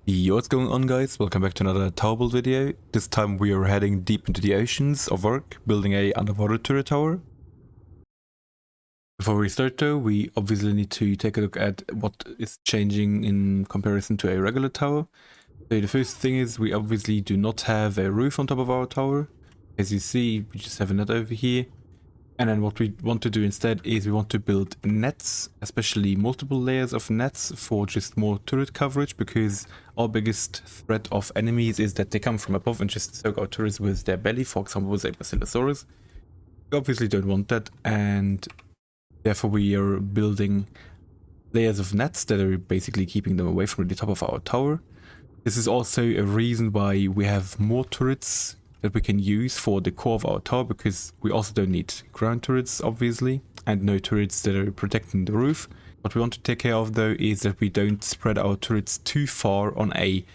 Yo, what's going on, guys? Welcome back to another tower build video. This time we are heading deep into the oceans of work, building a underwater turret tower. Before we start though, we obviously need to take a look at what is changing in comparison to a regular tower. So the first thing is we obviously do not have a roof on top of our tower. As you see, we just have a net over here. And then what we want to do instead is we want to build nets, especially multiple layers of nets for just more turret coverage, because our biggest threat of enemies is that they come from above and just soak our turrets with their belly, for example with a Basilosaurus. We obviously don't want that, and therefore we are building layers of nets that are basically keeping them away from the top of our tower. This is also a reason why we have more turrets that we can use for the core of our tower, because we also don't need ground turrets obviously, and no turrets that are protecting the roof. What we want to take care of though is that we don't spread our turrets too far on a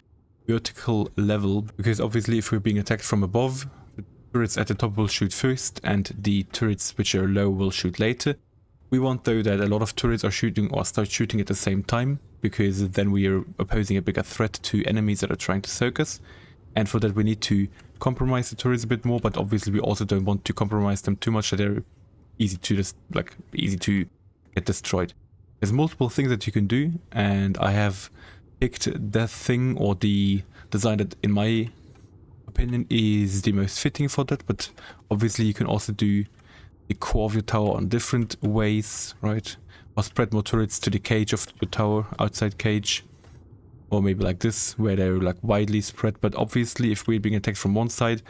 vertical level, because obviously if we're being attacked from above, the turrets at the top will shoot first and the turrets which are low will shoot later. We want though that a lot of turrets are shooting or start shooting at the same time, because then we are opposing a bigger threat to enemies that are trying to soak us. And for that we need to compromise the turrets a bit more, but obviously we also don't want to compromise them too much that they're easy to get destroyed. There's multiple things that you can do, and I have picked that thing or the design that in my opinion is the most fitting for that, but obviously you can also do the core of your tower on different ways, right? Or spread more turrets to the cage of your tower, outside cage. Or maybe like this, where they're like widely spread. But obviously if we're being attacked from one side,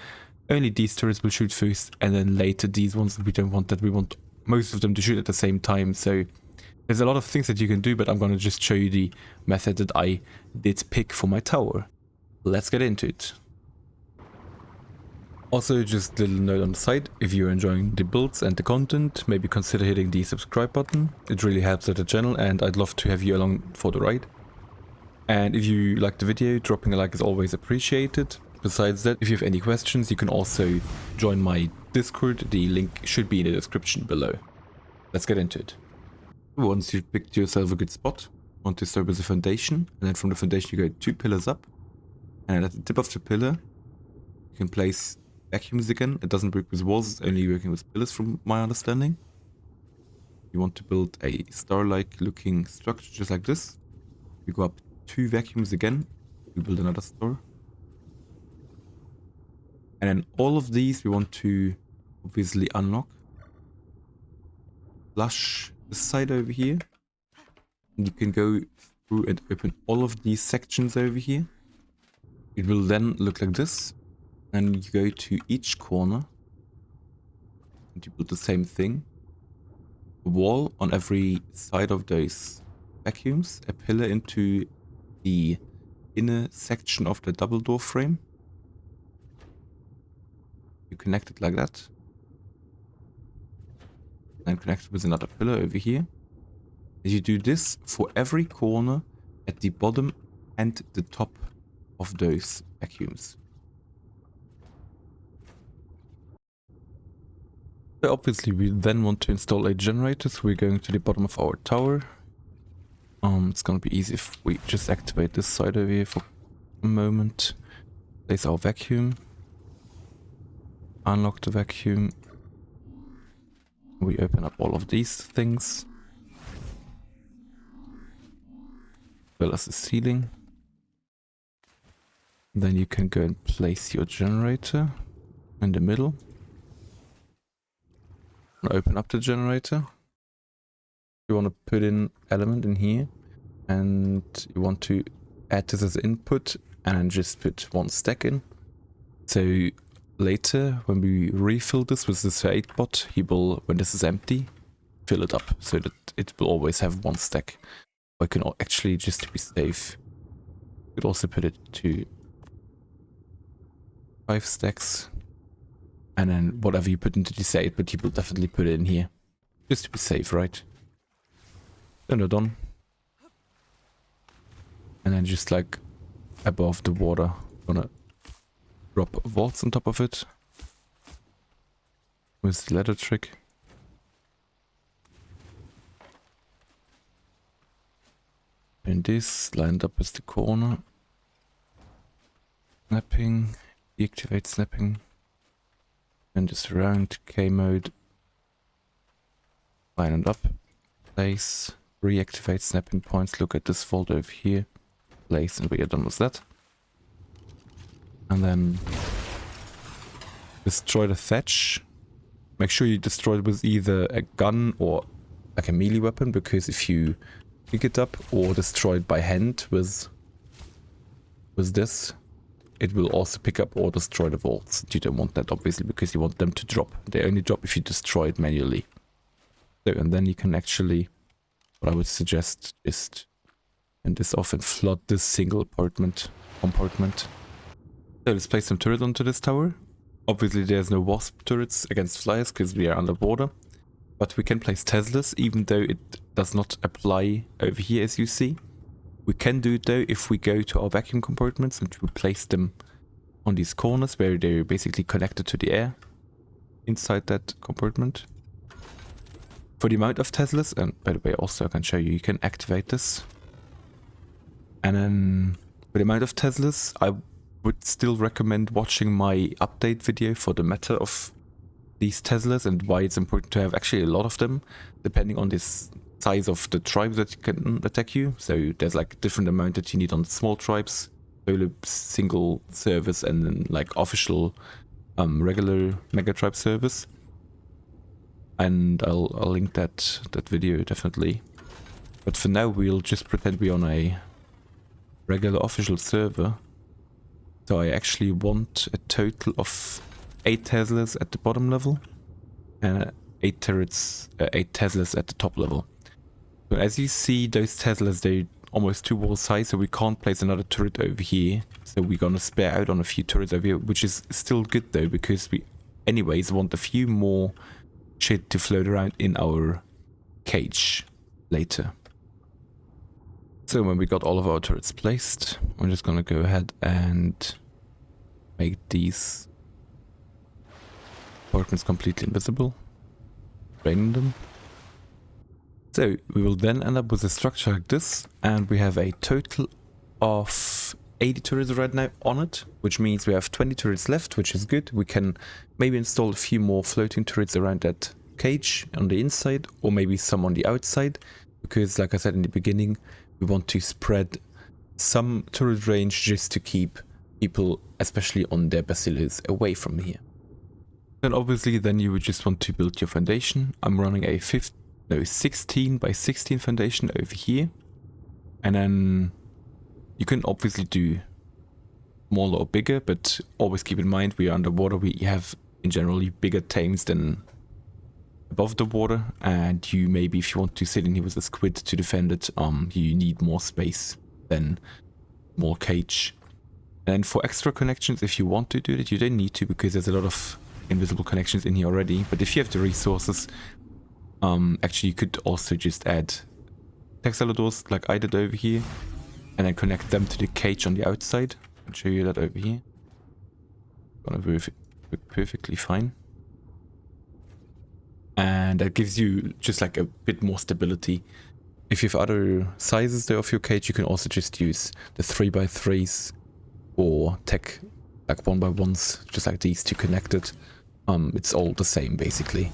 only these turrets will shoot first, and then later these ones. We don't want that. We want most of them to shoot at the same time. So there's a lot of things that you can do, but I'm going to just show you the method that I did pick for my tower. Let's get into it. Also, just a little note on the side, if you're enjoying the builds and the content, maybe consider hitting the subscribe button. It really helps out the channel, and I'd love to have you along for the ride. And if you liked the video, dropping a like is always appreciated. Besides that, if you have any questions, you can also join my Discord. The link should be in the description below. Let's get into it. Once you've picked yourself a good spot, you want to start with the foundation, and then from the foundation you go 2 pillars up. And at the tip of the pillar, you can place vacuums again. It doesn't work with walls, it's only working with pillars from my understanding. You want to build a star-like looking structure just like this. You go up 2 vacuums again, we build another star. And then all of these we want to obviously unlock. Flush this side over here. And you can go through and open all of these sections over here. It will then look like this. And you go to each corner. And you build the same thing. A wall on every side of those vacuums. A pillar into the inner section of the double door frame. You connect it like that. And connect it with another pillar over here. And you do this for every corner at the bottom and the top of those vacuums. So obviously we then want to install a generator, so we're going to the bottom of our tower. It's gonna be easy if we just activate this side over here for a moment. Place our vacuum. Unlock the vacuum. We open up all of these things. As well as the ceiling. Then you can go and place your generator in the middle. Open up the generator. You want to put in element in here, and you want to add this as input and then just put 1 stack in. So later when we refill this with this 8 bot, he will, when this is empty, fill it up so that it will always have 1 stack. I can actually, just to be safe, you could also put it to 5 stacks. And then whatever you put into this 8, but you will definitely put it in here. Just to be safe, right? Then we're done. And then just like above the water, I'm gonna drop vaults on top of it. With the ladder trick. And this lined up with the corner. Snapping, deactivate snapping, and just around K mode, line it up, place, reactivate snapping points, look at this folder over here, place, and we are done with that. And then destroy the thatch. Make sure you destroy it with either a gun or like a melee weapon, because if you pick it up or destroy it by hand with this, it will also pick up or destroy the vaults. You don't want that, obviously, because you want them to drop. They only drop if you destroy it manually. So, and then you can actually, what I would suggest, just turn this off and flood this single compartment. So let's place some turret onto this tower. Obviously there's no wasp turrets against flyers because we are underwater. But we can place Teslas, even though it does not apply over here, as you see. We can do it though if we go to our vacuum compartments and we place them on these corners where they're basically connected to the air inside that compartment. For the amount of Teslas, and by the way also I can show you, you can activate this. And then for the amount of Teslas, I would still recommend watching my update video for the meta of these Teslas and why it's important to have actually a lot of them, depending on this size of the tribes that can attack you. So there's like different amount that you need on the small tribes, solo, single service, and then like official regular mega tribe service. And I'll link that video definitely. But for now we'll just pretend we're on a regular official server. So I actually want a total of 8 Teslas at the bottom level and 8 Teslas at the top level. So as you see, those Teslas, they're almost 2 walls high, so we can't place another turret over here. So we're gonna spare out on a few turrets over here, which is still good though, because we anyways want a few more shit to float around in our cage later. So when we got all of our turrets placed, we're just gonna go ahead and make these apartments completely invisible, draining them. So we will then end up with a structure like this, and we have a total of 80 turrets right now on it, which means we have 20 turrets left, which is good. We can maybe install a few more floating turrets around that cage on the inside, or maybe some on the outside, because like I said in the beginning, we want to spread some turret range just to keep people, especially on their basilicas, away from here. And obviously then you would just want to build your foundation. I'm running a 16 by 16 foundation over here, and then you can obviously do smaller or bigger, but always keep in mind we are underwater. We have in generally bigger tames than above the water, and you maybe, if you want to sit in here with a squid to defend it, you need more space than more cage. And for extra connections, if you want to do it, you don't need to, because there's a lot of invisible connections in here already. But if you have the resources, actually you could also just add textile doors like I did over here, and then connect them to the cage on the outside. I'll show you that over here. Gonna work perfectly fine. And that gives you just like a bit more stability. If you have other sizes there of your cage, you can also just use the 3x3s or tech like 1x1s, just like these, to connect it. It's all the same basically,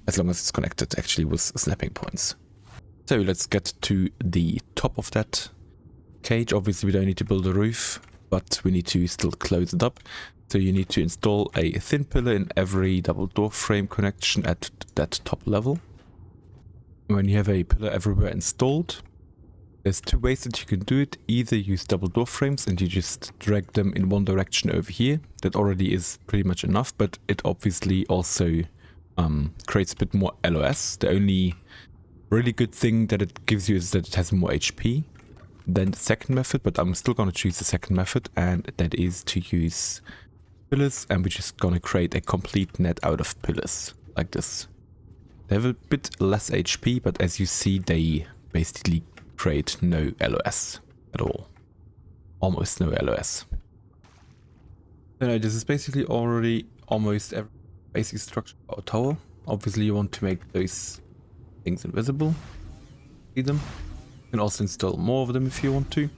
as long as it's connected actually with snapping points. So let's get to the top of that cage. Obviously we don't need to build a roof, but we need to still close it up. So you need to install a thin pillar in every double door frame connection at that top level. When you have a pillar everywhere installed, there's 2 ways that you can do it. Either use double door frames and you just drag them in one direction over here. That already is pretty much enough, but it obviously also creates a bit more LOS. The only really good thing that it gives you is that it has more HP than the second method, but I'm still going to choose the second method, and that is to use pillars, and we're just going to create a complete net out of pillars like this. They have a bit less HP, but as you see, they basically create no LOS at all. Almost no LOS. So this is basically already almost every basic structure of our tower. Obviously you want to make those things invisible. See them. You can also install more of them if you want to.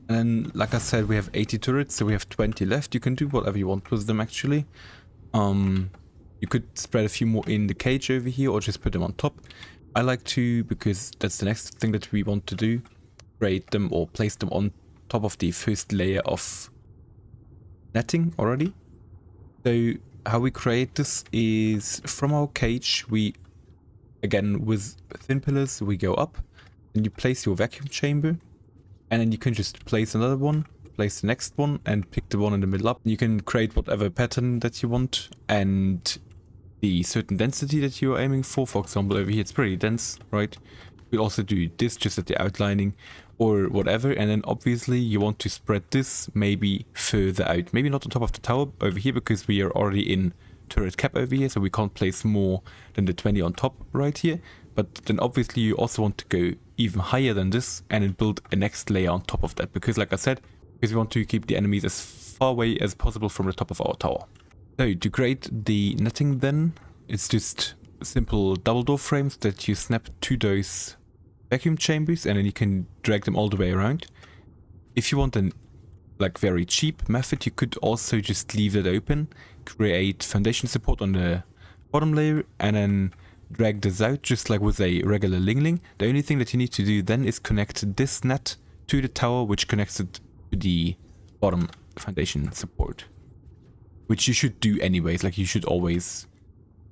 And like I said, we have 80 turrets, so we have 20 left. You can do whatever you want with them actually. You could spread a few more in the cage over here or just put them on top. I like to, because that's the next thing that we want to do, create them or place them on top of the first layer of netting already. So how we create this is from our cage, we, again with thin pillars, we go up and you place your vacuum chamber, and then you can just place another one, place the next one and pick the one in the middle up. You can create whatever pattern that you want and the certain density that you're aiming for. For example, over here it's pretty dense, right? We also do this just at the outlining or whatever, and then obviously you want to spread this maybe further out, maybe not on top of the tower over here because we are already in turret cap over here, so we can't place more than the 20 on top right here. But then obviously you also want to go even higher than this and then build a next layer on top of that, because like I said, because we want to keep the enemies as far away as possible from the top of our tower. So to create the netting then, it's just simple double door frames that you snap to those vacuum chambers and then you can drag them all the way around. If you want an like very cheap method, you could also just leave it open, create foundation support on the bottom layer and then drag this out just like with a regular Ling. The only thing that you need to do then is connect this net to the tower, which connects it to the bottom foundation support, which you should do anyways. Like you should always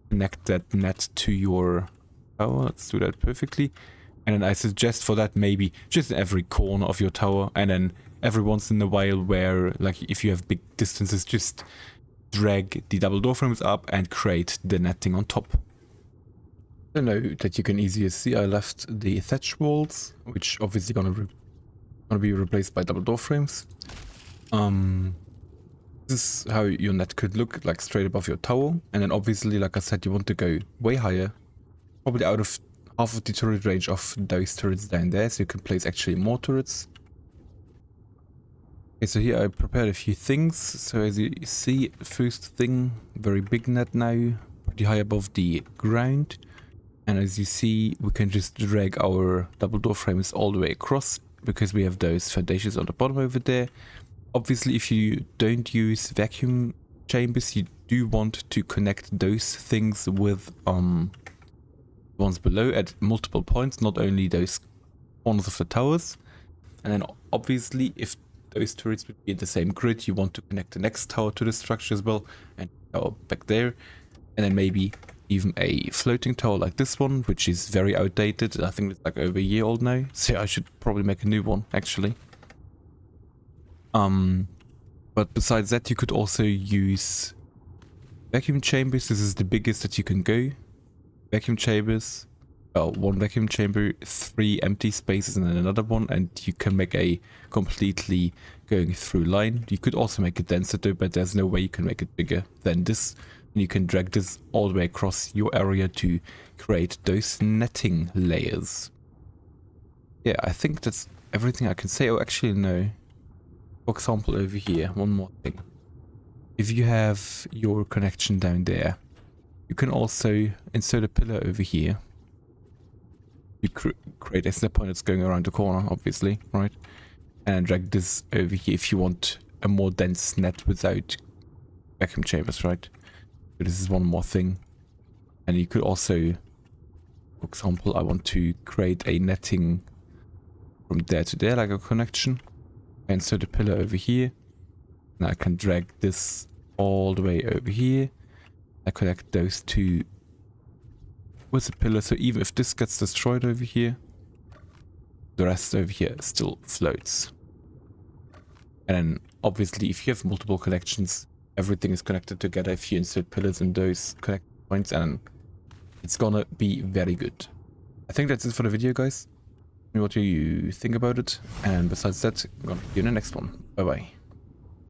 connect that net to your tower. Let's do that perfectly. And then I suggest for that maybe just every corner of your tower, and then every once in a while where like if you have big distances, just drag the double door frames up and create the netting on top. So now that you can easily see, I left the thatch walls, which obviously gonna be replaced by double door frames. This is how your net could look, like straight above your tower. And then obviously, like I said, you want to go way higher, probably out of half of the turret range of those turrets down there, so you can place actually more turrets. Okay, so here I prepared a few things. So as you see, first thing, very big net now, pretty high above the ground. And as you see, we can just drag our double door frames all the way across because we have those foundations on the bottom over there. Obviously, if you don't use vacuum chambers, you do want to connect those things with ones below at multiple points, not only those corners of the towers. And then obviously, if those turrets would be in the same grid, you want to connect the next tower to the structure as well, and tower back there, and then maybe even a floating tower like this one, which is very outdated. I think it's like over a year old now, so I should probably make a new one actually. But besides that, you could also use vacuum chambers. This is the biggest that you can go. Vacuum chambers, one vacuum chamber, 3 empty spaces and then another one, and you can make a completely going through line. You could also make it denser though, but there's no way you can make it bigger than this. And you can drag this all the way across your area to create those netting layers. Yeah, I think that's everything I can say. Oh, actually no. For example, over here, one more thing. If you have your connection down there, you can also insert a pillar over here. You create a snap point that's going around the corner, obviously, right? And drag this over here if you want a more dense net without vacuum chambers, right? So this is one more thing. And you could also, for example, I want to create a netting from there to there, like a connection. I insert a pillar over here. And I can drag this all the way over here. I connect those two with the pillar, so even if this gets destroyed over here, the rest over here still floats. And then obviously if you have multiple connections, everything is connected together if you insert pillars in those connect points, and it's gonna be very good. I think that's it for the video, guys. What do you think about it? And besides that, I'm gonna see you in the next one. Bye bye.